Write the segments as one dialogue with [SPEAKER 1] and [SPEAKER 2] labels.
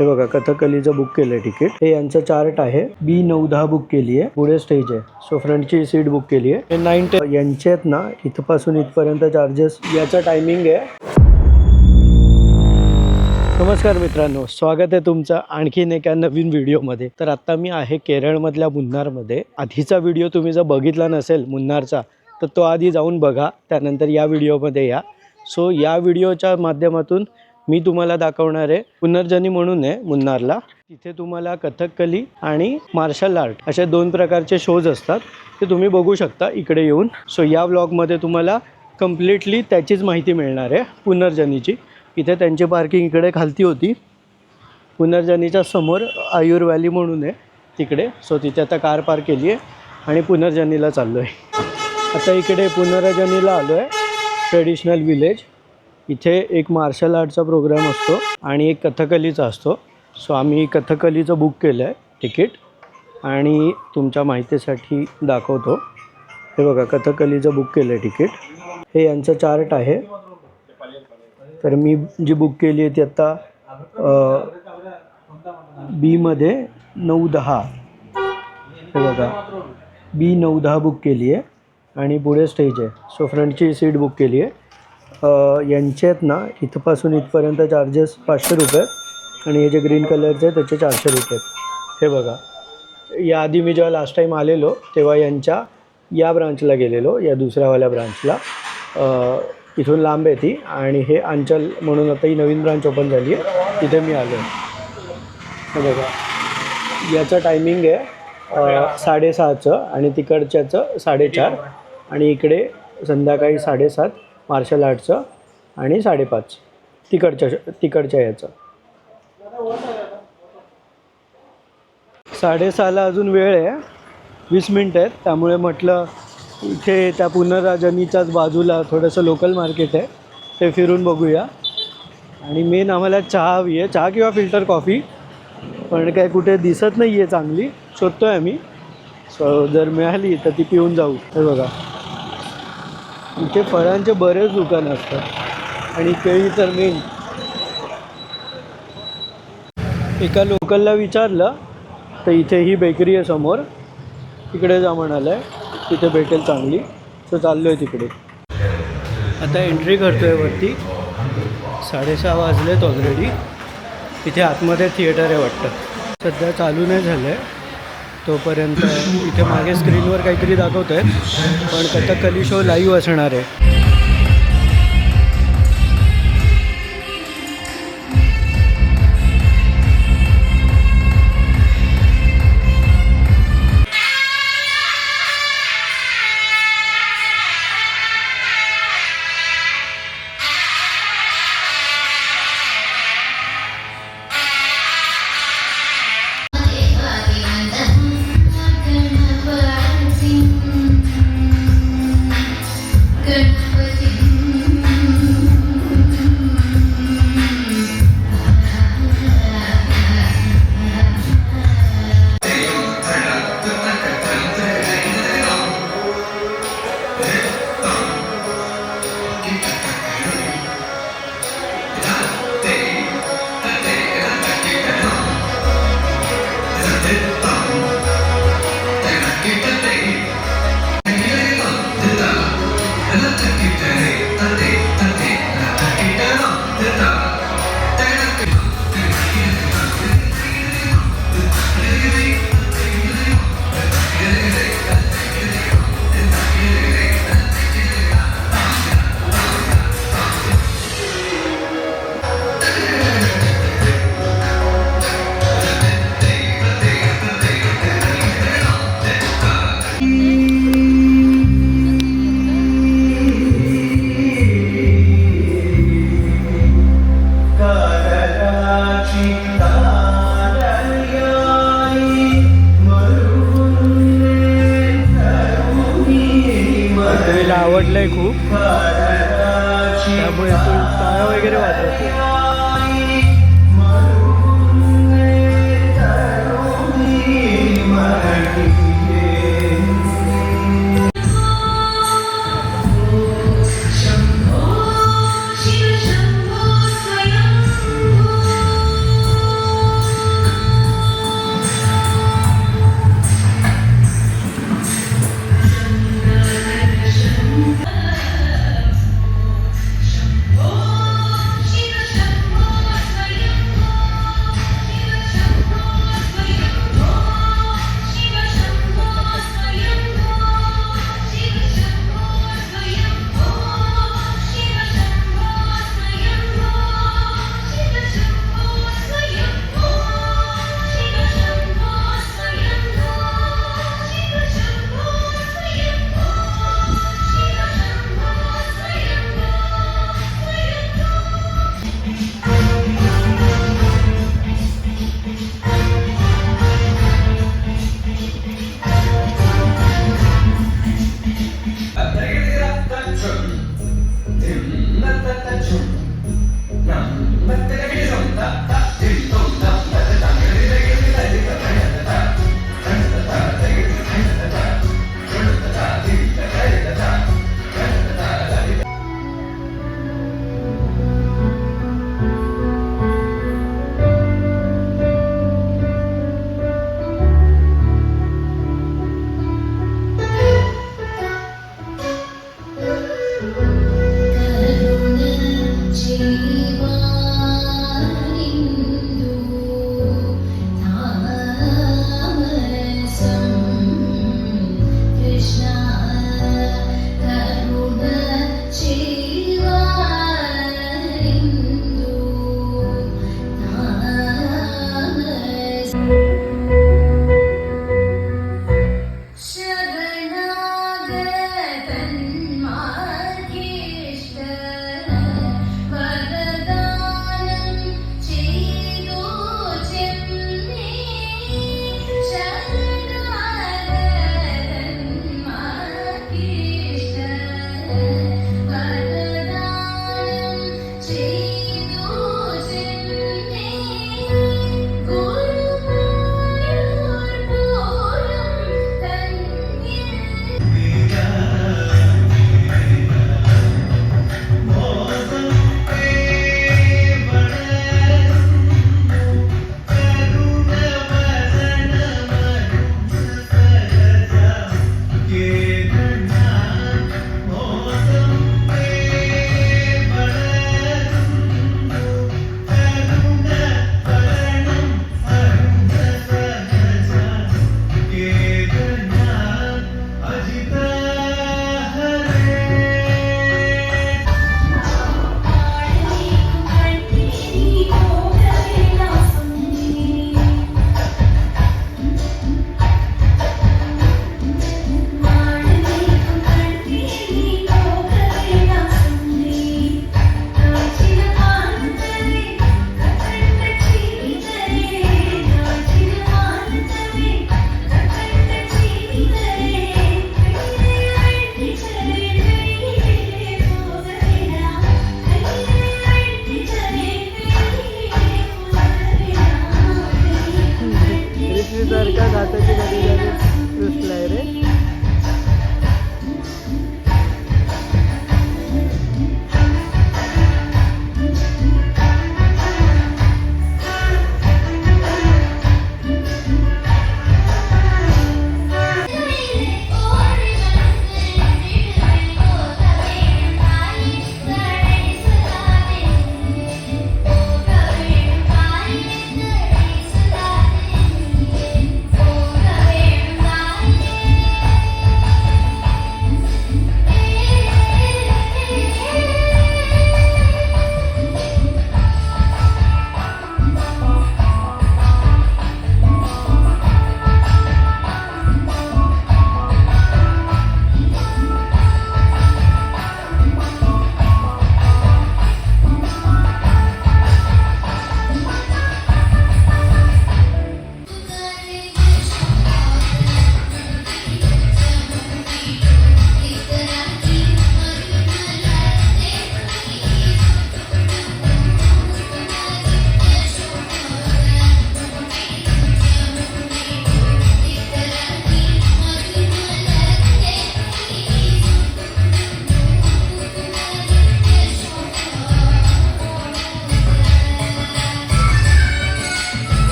[SPEAKER 1] हे बघा कथकलीचं बुक केलंय तिकीट. हे यांचं चार्ट आहे. B9-10 बुक केली आहे. पुढे स्टेज आहे. सो फ्रंटची सीट बुक केली आहे. हे 9-10 यांचे आहेत ना, इथपासून इथपर्यंत चार्जेस. याचा टायमिंग आहे. नमस्कार मित्रांनो, स्वागत आहे तुमचं आणखीन एका नवीन व्हिडिओमध्ये. तर आता मी आहे केरळमधल्या मुन्नारमध्ये. आधीचा व्हिडिओ तुम्ही जर बघितला नसेल मुन्नारचा तर तो आधी जाऊन बघा, त्यानंतर या व्हिडिओमध्ये या. सो या व्हिडिओच्या माध्यमातून मी तुम्हाला दाखवणार आहे पुनर्जनी म्हणून आहे मुन्नारला. तिथे तुम्हाला कथकली आणि मार्शल आर्ट अशा दोन प्रकारचे शोज असतात, ते तुम्ही बघू शकता इकडे येऊन. सो या व्लॉगमध्ये तुम्हाला कम्प्लिटली त्याचीच माहिती मिळणार आहे पुनर्जनीची. इथे त्यांची पार्किंग इकडे खालती होती. पुनर्जनीच्या समोर आयुर व्हॅली म्हणून आहे तिकडे. सो तिथे आता कार पार्क केली आहे आणि पुनर्जनीला चाललो आहे. आता इकडे पुनर्जनीला आलो आहे, ट्रेडिशनल विलेज. इथे एक मार्शल आर्टचा प्रोग्राम असतो आणि एक कथकलीचा असतो. सो आम्ही कथकलीचं बुक केलं आहे तिकीट आणि तुमच्या माहितीसाठी दाखवतो. हे बघा कथकलीचं बुक केलं आहे तिकीट. हे यांचं चार्ट आहे. तर मी जी बुक केली आहे ती आत्ता B मध्ये 9-10. हे बघा B9-10 बुक केली आहे आणि पुढे स्टेज आहे. सो फ्रंटची सीट बुक केली आहे. यांचे आहेत ना, इथपासून इथपर्यंत चार्जेस 500 रुपये आणि हे जे ग्रीन कलरचे आहे त्याचे 400 रुपये. हे बघा, याआधी मी जेव्हा लास्ट टाईम आलेलो तेव्हा यांच्या या ब्रांचला गेलेलो, या दुसऱ्यावाल्या ब्रांचला. इथून लांब आहे ती. आणि हे अंचल म्हणून आता ही नवीन ब्रांच ओपन झाली आहे, तिथे मी आलो आहे. हे बघा, याचं टायमिंग आहे 6:30चं आणि तिकडच्याचं 4:30. आणि इकडे संध्याकाळी 7:30 मार्शल आर्टचं आणि 5:30 तिकडच्या याचं. 6:30ला अजून वेळ आहे, 20 मिनटं आहेत. त्यामुळे म्हटलं इथे त्या पुनर्जनीच्याच बाजूला थोडंसं लोकल मार्केट आहे, ते फिरून बघूया. आणि मेन आम्हाला चहा हवी आहे, चहा किंवा फिल्टर कॉफी. पण काय कुठे दिसत नाही आहे चांगली, शोधतो आहे आम्ही. सो जर मिळाली तर ती पिऊन जाऊ. हे बघा, इथे फळांचे बरेच दुकानं असतात आणि केळी तर मेन. एका लोकलला विचारलं तर इथे ही बेकरी आहे समोर, तिकडे जा म्हणालं आहे, तिथे भेटेल चांगली. सो चाललो आहे तिकडे. आता एंट्री करतो आहे वरती. 6:30 वाजलेत ऑलरेडी. इथे आतमध्ये थिएटर आहे वाटतं, सध्या चालू नाही झालं आहे. तोपर्यंत इथे मागे स्क्रीनवर काहीतरी दाखवत आहे, पण कथकली शो लाईव्ह असणार आहे. आवडलंय खूप, त्यामुळे टाळ्या वगैरे वाजवते.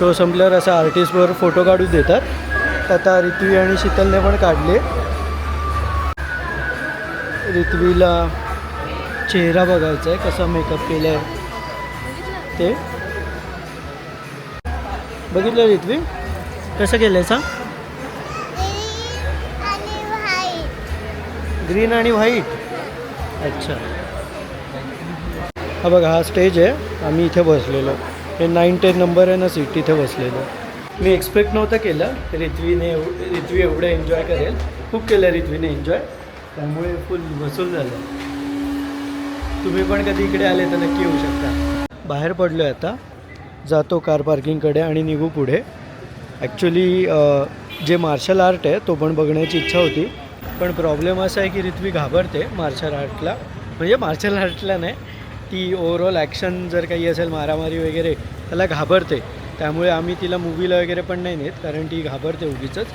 [SPEAKER 1] शो संपल्यावर असं आर्टिस्टवर फोटो काढून देतात. आता रित्वी आणि शीतलने पण काढले. रित्वीला चेहरा बघायचा आहे कसा मेकअप केला आहे ते. बघितलं रित्वी कसं केलं आहे सांग. ग्रीन आणि व्हाईट. अच्छा हा बघा हा स्टेज आहे. आम्ही इथे बसलेलो. हे 9-10 नंबर आहे ना सीट, तिथे बसलेलो. मी एक्सपेक्ट नव्हतं केलं रित्वी एवढं एन्जॉय करेल. खूप केलं रित्वीने एन्जॉय, त्यामुळे फुल वसूल झालं. तुम्ही पण कधी इकडे आले तर नक्की येऊ शकता. बाहेर पडलो आहे आता, जातो कार पार्किंगकडे आणि निघू पुढे. ॲक्च्युली जे मार्शल आर्ट आहे तो पण बघण्याची इच्छा होती, पण प्रॉब्लेम असा आहे की रित्वी घाबरते मार्शल आर्टला. म्हणजे मार्शल आर्टला नाही, ती ओव्हरऑल ॲक्शन जर काही असेल मारामारी वगैरे त्याला घाबरते. त्यामुळे आम्ही तिला मूवीला वगैरे पण नाही नेत, कारण ती घाबरते उगीचच.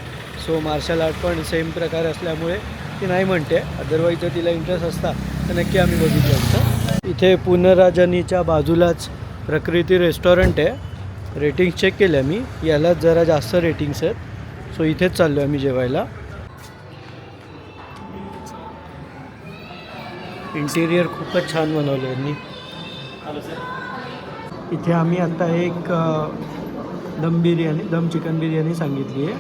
[SPEAKER 1] सो मार्शल आर्ट पण सेम प्रकार असल्यामुळे ती नाही म्हणते. अदरवाईज जर तिला इंटरेस्ट असता तर नक्की आम्ही बघितलं असतं. इथे पुनराजनीच्या बाजूलाच प्रकृती रेस्टॉरंट आहे. रेटिंग्स चेक केल्या मी, यालाच जरा जास्त रेटिंग्स आहेत. सो इथेच चाललो आहे आम्ही जेवायला. इंटिरियर खूपच छान बनवलं आहे यांनी. इथे आम्ही आत्ता एक दम चिकन बिर्याणी सांगितली आहे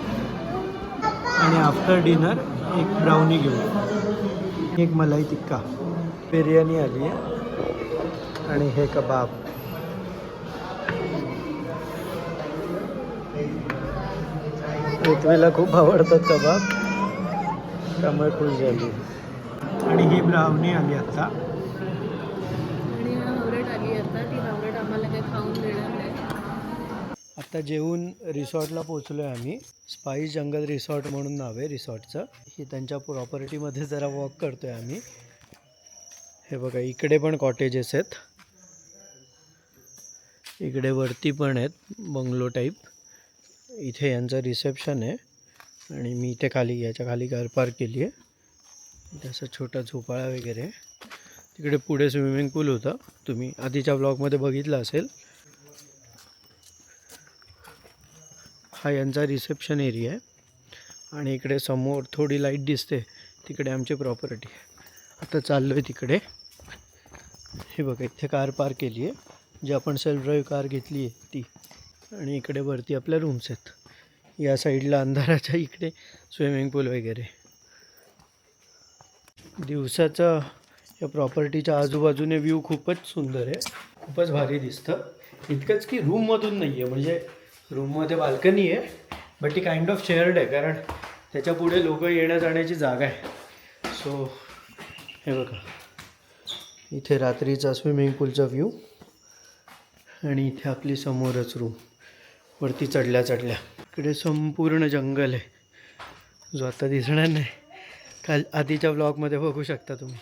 [SPEAKER 1] आणि आफ्टर डिनर एक ब्राउनी घेऊ, एक मलाई टिक्का. बिर्याणी आली आहे आणि हे कबाब. रित्वीला खूप आवडतात कबाब, त्यामुळे खुश झाली. आणि ही ब्राउनी आली आता.
[SPEAKER 2] आणि हावरेट आली आता. ती हावरेट आम्हाला काही खाऊन देणार नाही.
[SPEAKER 1] आता जेवून रिसॉर्टला पोचलो आहे आम्ही. स्पाइस जंगल रिसॉर्ट म्हणून नाव आहे रिसॉर्टचं. ही त्यांच्या प्रॉपर्टीमध्ये जरा वॉक करतो आहे आम्ही. हे बघा इकडे पण कॉटेजेस आहेत, इकडे वरती पण आहेत बंगलो टाईप. इथे यांचं रिसेप्शन आहे आणि मी इथे खाली याच्या खाली कार पार्क केली आहे. जसं छोटा झोपाळा वगैरे. तिकडे पुढे स्विमिंग पूल होतं, तुम्ही आधीच्या ब्लॉगमध्ये बघितलं असेल. हा यांचा रिसेप्शन एरिया आहे आणि इकडे समोर थोडी लाईट दिसते, तिकडे आमची प्रॉपर्टी आहे. आता चाललो आहे तिकडे. हे बघा इथे कार पार्क केली आहे, जी आपण सेल्फ ड्राईव्ह कार घेतली आहे ती. आणि इकडे वरती आपल्या रूम्स आहेत. या साईडला अंधाराच्या इकडे स्विमिंग पूल वगैरे. दिवसाचं या प्रॉपर्टीच्या आजूबाजूने व्ह्यू खूपच सुंदर आहे, खूपच भारी दिसतं. इतकंच की रूममधून नाही आहे, म्हणजे रूममध्ये बाल्कनी आहे बट ती काइंड ऑफ शेअर्ड आहे, कारण त्याच्या पुढे लोक येण्या जाण्याची जागा आहे. सो हे बघा इथे रात्रीचा स्विमिंग पूलचा व्ह्यू आणि इथे आपली समोरच रूम. वरती चढल्या इकडे संपूर्ण जंगल आहे, जो आता दिसणार नाही. काल आधीच्या ब्लॉगमध्ये बघू शकता तुम्ही.